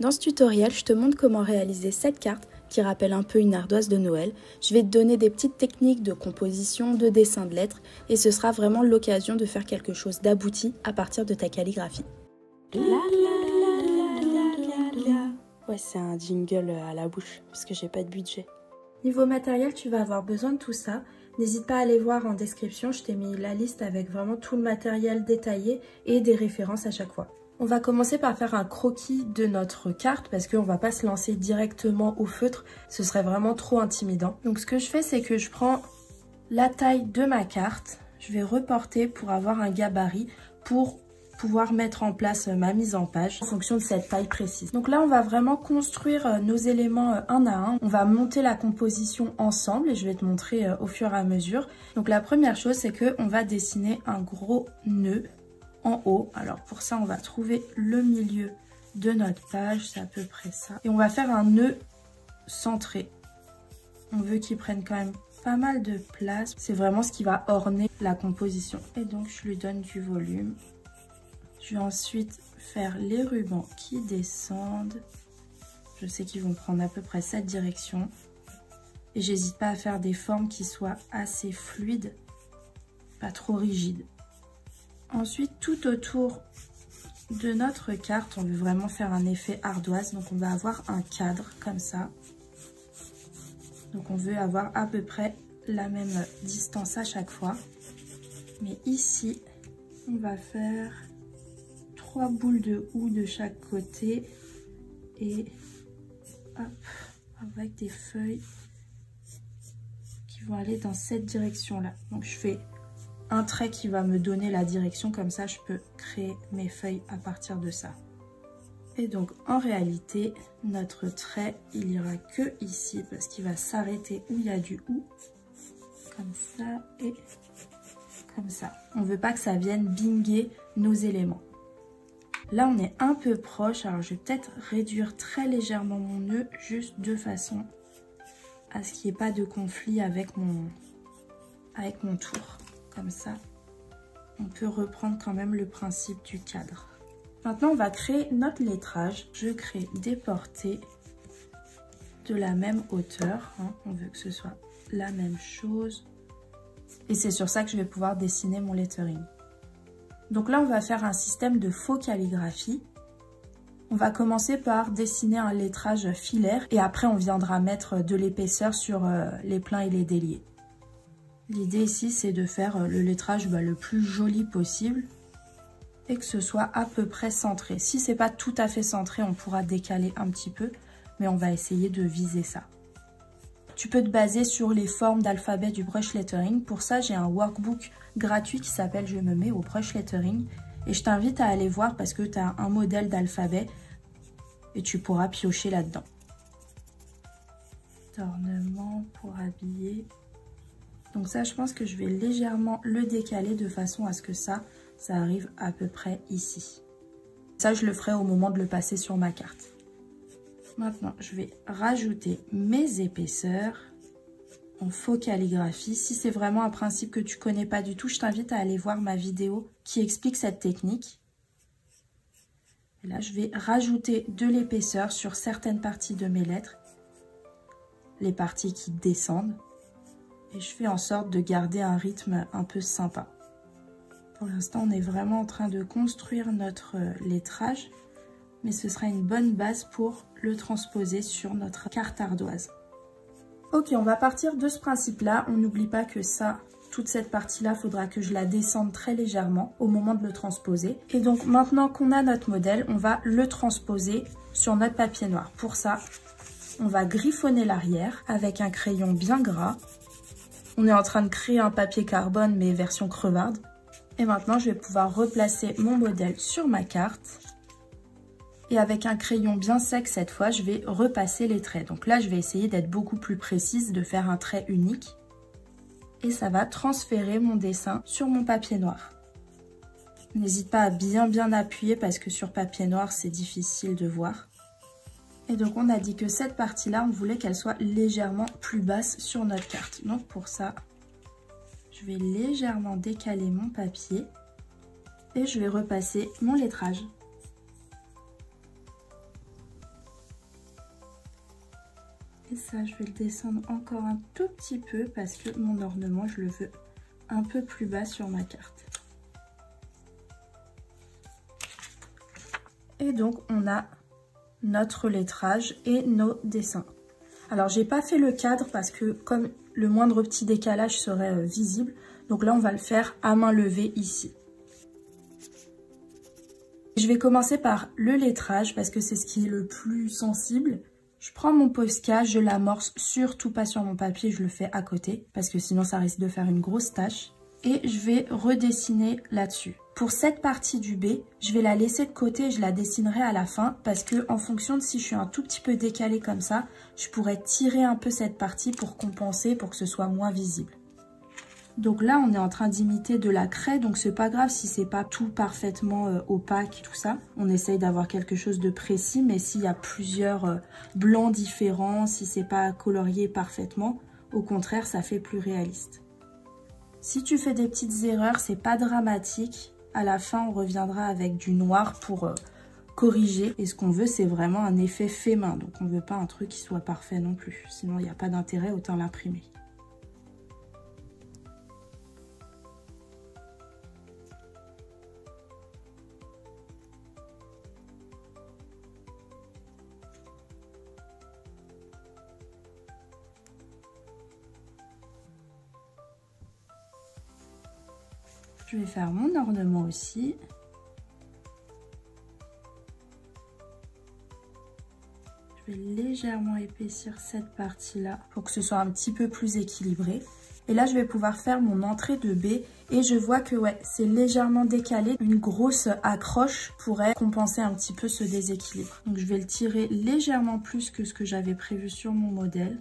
Dans ce tutoriel, je te montre comment réaliser cette carte qui rappelle un peu une ardoise de Noël. Je vais te donner des petites techniques de composition, de dessin de lettres et ce sera vraiment l'occasion de faire quelque chose d'abouti à partir de ta calligraphie. Ouais, c'est un jingle à la bouche parce que j'ai pas de budget. Niveau matériel, tu vas avoir besoin de tout ça. N'hésite pas à aller voir en description, je t'ai mis la liste avec vraiment tout le matériel détaillé et des références à chaque fois. On va commencer par faire un croquis de notre carte parce qu'on ne va pas se lancer directement au feutre, ce serait vraiment trop intimidant. Donc ce que je fais, c'est que je prends la taille de ma carte, je vais reporter pour avoir un gabarit pour pouvoir mettre en place ma mise en page en fonction de cette taille précise. Donc là, on va vraiment construire nos éléments un à un. On va monter la composition ensemble et je vais te montrer au fur et à mesure. Donc la première chose, c'est qu'on va dessiner un gros nœud en haut. Alors pour ça, on va trouver le milieu de notre page, c'est à peu près ça. Et on va faire un nœud centré. On veut qu'il prenne quand même pas mal de place. C'est vraiment ce qui va orner la composition. Et donc je lui donne du volume. Je vais ensuite faire les rubans qui descendent. Je sais qu'ils vont prendre à peu près cette direction. Et j'hésite pas à faire des formes qui soient assez fluides, pas trop rigides. Ensuite, tout autour de notre carte, on veut vraiment faire un effet ardoise. Donc on va avoir un cadre comme ça. Donc on veut avoir à peu près la même distance à chaque fois. Mais ici, on va faire 3 boules de houx de chaque côté. Et hop, avec des feuilles qui vont aller dans cette direction-là. Donc je fais un trait qui va me donner la direction, comme ça je peux créer mes feuilles à partir de ça. Et donc en réalité, notre trait, il ira que ici parce qu'il va s'arrêter où il y a du houx, comme ça et comme ça. On ne veut pas que ça vienne binguer nos éléments. Là on est un peu proche, alors je vais peut-être réduire très légèrement mon nœud, juste de façon à ce qu'il n'y ait pas de conflit avec mon tour. Comme ça, on peut reprendre quand même le principe du cadre. Maintenant, on va créer notre lettrage. Je crée des portées de la même hauteur. On veut que ce soit la même chose. Et c'est sur ça que je vais pouvoir dessiner mon lettering. Donc là, on va faire un système de faux calligraphie. On va commencer par dessiner un lettrage filaire et après, on viendra mettre de l'épaisseur sur les pleins et les déliés. L'idée ici, c'est de faire le lettrage le plus joli possible et que ce soit à peu près centré. Si c'est pas tout à fait centré, on pourra décaler un petit peu, mais on va essayer de viser ça. Tu peux te baser sur les formes d'alphabet du brush lettering. Pour ça, j'ai un workbook gratuit qui s'appelle « Je me mets au brush lettering » et je t'invite à aller voir parce que tu as un modèle d'alphabet et tu pourras piocher là-dedans. Ornement pour habiller. Donc ça, je pense que je vais légèrement le décaler de façon à ce que ça arrive à peu près ici. Ça, je le ferai au moment de le passer sur ma carte. Maintenant, je vais rajouter mes épaisseurs en faux calligraphie. Si c'est vraiment un principe que tu connais pas du tout, je t'invite à aller voir ma vidéo qui explique cette technique. Et là, je vais rajouter de l'épaisseur sur certaines parties de mes lettres, les parties qui descendent. Et je fais en sorte de garder un rythme un peu sympa. Pour l'instant, on est vraiment en train de construire notre lettrage, mais ce sera une bonne base pour le transposer sur notre carte ardoise. Ok, on va partir de ce principe-là. On n'oublie pas que ça, toute cette partie-là, il faudra que je la descende très légèrement au moment de le transposer. Et donc, maintenant qu'on a notre modèle, on va le transposer sur notre papier noir. Pour ça, on va griffonner l'arrière avec un crayon bien gras. On est en train de créer un papier carbone, mais version crevarde. Et maintenant, je vais pouvoir replacer mon modèle sur ma carte. Et avec un crayon bien sec, cette fois, je vais repasser les traits. Donc là, je vais essayer d'être beaucoup plus précise, de faire un trait unique. Et ça va transférer mon dessin sur mon papier noir. N'hésite pas à bien appuyer parce que sur papier noir, c'est difficile de voir. Et donc, on a dit que cette partie-là, on voulait qu'elle soit légèrement plus basse sur notre carte. Donc, pour ça, je vais légèrement décaler mon papier et je vais repasser mon lettrage. Et ça, je vais le descendre encore un tout petit peu parce que mon ornement, je le veux un peu plus bas sur ma carte. Et donc, on a notre lettrage et nos dessins. Alors, j'ai pas fait le cadre parce que comme le moindre petit décalage serait visible, donc là, on va le faire à main levée ici. Je vais commencer par le lettrage parce que c'est ce qui est le plus sensible. Je prends mon Posca, je l'amorce, surtout pas sur mon papier, je le fais à côté parce que sinon ça risque de faire une grosse tache. Et je vais redessiner là-dessus. Pour cette partie du B, je vais la laisser de côté et je la dessinerai à la fin parce que en fonction de si je suis un tout petit peu décalée comme ça, je pourrais tirer un peu cette partie pour compenser, pour que ce soit moins visible. Donc là, on est en train d'imiter de la craie, donc c'est pas grave si c'est pas tout parfaitement opaque, tout ça. On essaye d'avoir quelque chose de précis, mais s'il y a plusieurs blancs différents, si c'est pas colorié parfaitement, au contraire, ça fait plus réaliste. Si tu fais des petites erreurs, c'est pas dramatique. À la fin, on reviendra avec du noir pour corriger. Et ce qu'on veut, c'est vraiment un effet fait main. Donc on veut pas un truc qui soit parfait non plus. Sinon, il n'y a pas d'intérêt, autant l'imprimer. Je vais faire mon ornement aussi. Je vais légèrement épaissir cette partie-là pour que ce soit un petit peu plus équilibré. Et là, je vais pouvoir faire mon entrée de B et je vois que ouais, c'est légèrement décalé. Une grosse accroche pourrait compenser un petit peu ce déséquilibre. Donc, je vais le tirer légèrement plus que ce que j'avais prévu sur mon modèle.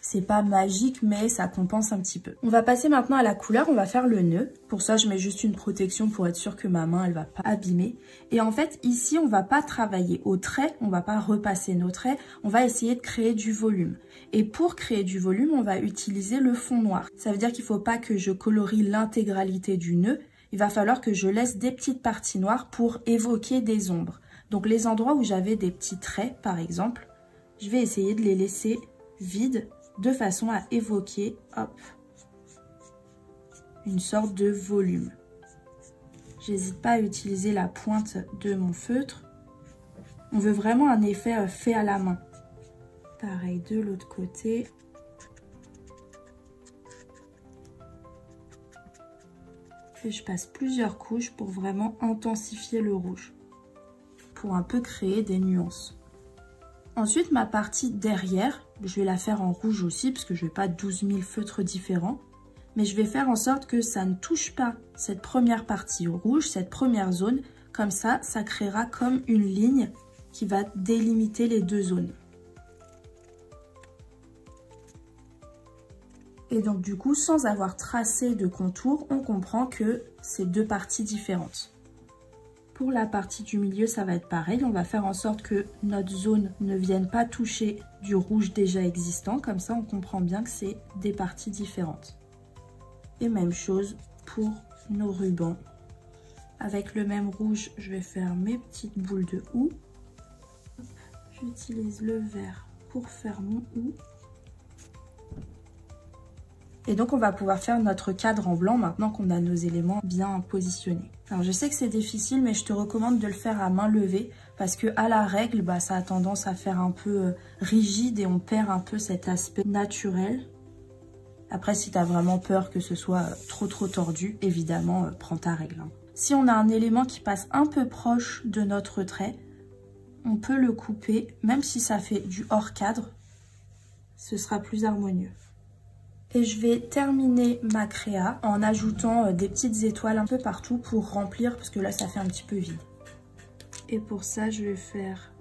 C'est pas magique, mais ça compense un petit peu. On va passer maintenant à la couleur, on va faire le nœud. Pour ça, je mets juste une protection pour être sûre que ma main, elle va pas abîmer. Et en fait, ici, on va pas travailler au trait, on va pas repasser nos traits, on va essayer de créer du volume. Et pour créer du volume, on va utiliser le fond noir. Ça veut dire qu'il faut pas que je colorie l'intégralité du nœud, il va falloir que je laisse des petites parties noires pour évoquer des ombres. Donc les endroits où j'avais des petits traits, par exemple, je vais essayer de les laisser vides, de façon à évoquer, hop, une sorte de volume. J'hésite pas à utiliser la pointe de mon feutre. On veut vraiment un effet fait à la main. Pareil de l'autre côté. Et je passe plusieurs couches pour vraiment intensifier le rouge, pour un peu créer des nuances. Ensuite, ma partie derrière, je vais la faire en rouge aussi, parce que je ne vais pas 12 000 feutres différents. Mais je vais faire en sorte que ça ne touche pas cette première partie rouge, cette première zone. Comme ça, ça créera comme une ligne qui va délimiter les deux zones. Et donc du coup, sans avoir tracé de contour, on comprend que c'est deux parties différentes. Pour la partie du milieu, ça va être pareil. On va faire en sorte que notre zone ne vienne pas toucher du rouge déjà existant. Comme ça, on comprend bien que c'est des parties différentes. Et même chose pour nos rubans. Avec le même rouge, je vais faire mes petites boules de houx. J'utilise le vert pour faire mon houx. Et donc on va pouvoir faire notre cadre en blanc maintenant qu'on a nos éléments bien positionnés. Alors je sais que c'est difficile, mais je te recommande de le faire à main levée parce que à la règle, ça a tendance à faire un peu rigide et on perd un peu cet aspect naturel. Après, si tu as vraiment peur que ce soit trop tordu, évidemment, prends ta règle. Si on a un élément qui passe un peu proche de notre trait, on peut le couper, même si ça fait du hors cadre, ce sera plus harmonieux. Et je vais terminer ma créa en ajoutant des petites étoiles un peu partout pour remplir, parce que là ça fait un petit peu vide. Et pour ça je vais faire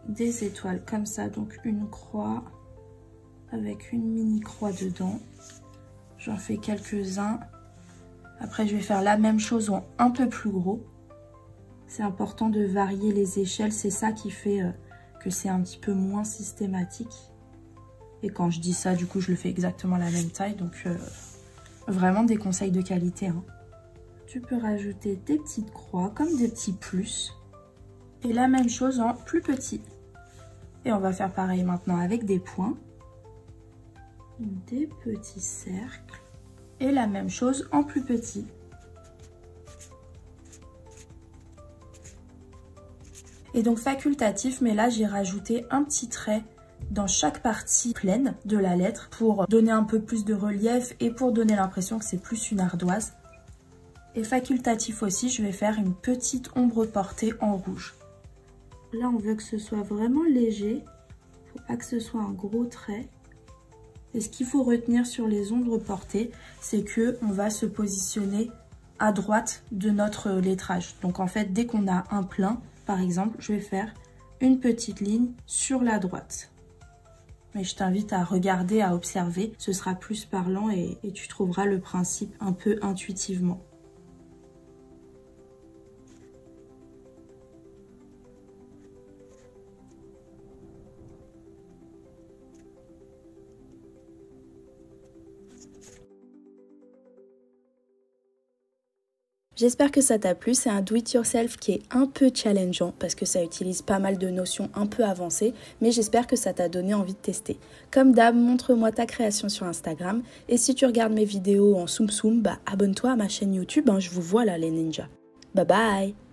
des étoiles comme ça, donc une croix avec une mini croix dedans. J'en fais quelques-uns. Après je vais faire la même chose en un peu plus gros. C'est important de varier les échelles, c'est ça qui fait que c'est un petit peu moins systématique. Et quand je dis ça, du coup, je le fais exactement la même taille. Donc, vraiment des conseils de qualité. Hein. Tu peux rajouter des petites croix, comme des petits plus. Et la même chose en plus petit. Et on va faire pareil maintenant avec des points. Des petits cercles. Et la même chose en plus petit. Et donc facultatif, mais là j'ai rajouté un petit trait dans chaque partie pleine de la lettre pour donner un peu plus de relief et pour donner l'impression que c'est plus une ardoise. Et facultatif aussi, je vais faire une petite ombre portée en rouge. Là, on veut que ce soit vraiment léger. Il ne faut pas que ce soit un gros trait. Et ce qu'il faut retenir sur les ombres portées, c'est qu'on va se positionner à droite de notre lettrage. Donc en fait, dès qu'on a un plein, par exemple, je vais faire une petite ligne sur la droite. Mais je t'invite à regarder, à observer. Ce sera plus parlant et tu trouveras le principe un peu intuitivement. J'espère que ça t'a plu, c'est un do-it-yourself qui est un peu challengeant parce que ça utilise pas mal de notions un peu avancées, mais j'espère que ça t'a donné envie de tester. Comme d'hab, montre-moi ta création sur Instagram et si tu regardes mes vidéos en soum soum, abonne-toi à ma chaîne YouTube, je vous vois là les ninjas. Bye bye!